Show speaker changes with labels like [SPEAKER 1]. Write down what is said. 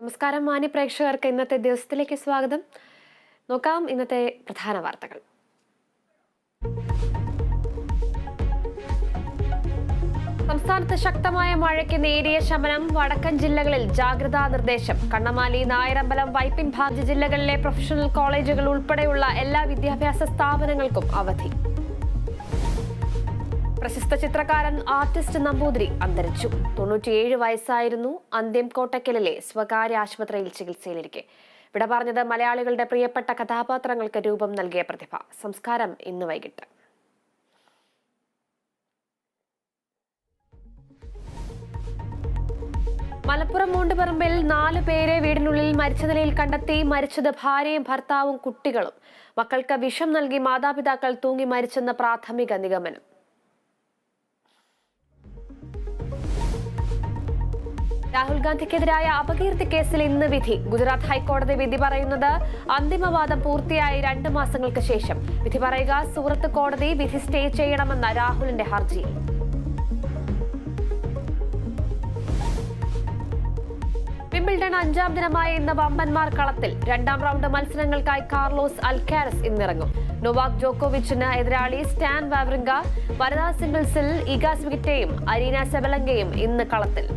[SPEAKER 1] നമസ്കാരം മാന്യ പ്രേക്ഷകർക്ക് ഇന്നത്തെ ദിവസത്തിലേക്ക് സ്വാഗതം. നോക്കാം ഇന്നത്തെ പ്രധാന വാർത്തകൾ. സംസ്ഥാനത്ത് ശക്തമായ മഴയ്ക്ക് നേരിയ ശമനം. വടക്കൻ ജില്ലകളിൽ ജാഗ്രതാ നിർദ്ദേശം. കണ്ണമാലി, നായരമ്പലം, വൈപ്പിൻ ഭാഗ്യ ജില്ലകളിലെ പ്രൊഫഷണൽ കോളേജുകൾ ഉൾപ്പെടെയുള്ള എല്ലാ വിദ്യാഭ്യാസ സ്ഥാപനങ്ങൾക്കും അവധി. പ്രശസ്ത ചിത്രകാരൻ ആർട്ടിസ്റ്റ് നമ്പൂതിരി അന്തരിച്ചു. 97 വയസ്സായിരുന്നു. അന്ത്യം കോട്ടക്കലിലെ സ്വകാര്യ ആശുപത്രിയിൽ ചികിത്സയിലിരിക്കെ വിട പറഞ്ഞത് മലയാളികളുടെ പ്രിയപ്പെട്ട കഥാപാത്രങ്ങൾക്ക് രൂപം നൽകിയ പ്രതിഭ. സംസ്കാരം ഇന്ന് വൈകിട്ട്. മലപ്പുറം മൂണ്ടുപറമ്പിൽ 4 പേരെ വീടിനുള്ളിൽ മരിച്ച നിലയിൽ കണ്ടെത്തി. മരിച്ചത് ഭാര്യയും ഭർത്താവും കുട്ടികളും. മക്കൾക്ക് വിഷം നൽകി മാതാപിതാക്കൾ തൂങ്ങി മരിച്ചെന്ന പ്രാഥമിക നിഗമനം. രാഹുൽ ഗാന്ധിക്കെതിരായ അപകീർത്തി കേസിൽ ഇന്ന് വിധി. ഗുജറാത്ത് ഹൈക്കോടതി വിധി പറയുന്നത് അന്തിമവാദം പൂർത്തിയായി 2 മാസങ്ങൾക്ക് ശേഷം. വിധി പറയുക സൂറത്ത് കോടതി വിധി സ്റ്റേ ചെയ്യണമെന്ന രാഹുലിന്റെ ഹർജിയിൽ. വിംബിൾഡൺ 5ാം ദിനമായ ഇന്ന് വമ്പന്മാർ കളത്തിൽ. 2ാം റൗണ്ട് മത്സരങ്ങൾക്കായി കാർലോസ് അൽക്കാരസ് ഇന്നിറങ്ങും. നൊവാക് ജോക്കോവിച്ചിന് എതിരാളി സ്റ്റാൻ വാവ്രിങ്ക. വനിതാ സിംഗിൾസിൽ ഇഗ സ്വിറ്റയും അരീന സെബലങ്കയും ഇന്ന് കളത്തിൽ.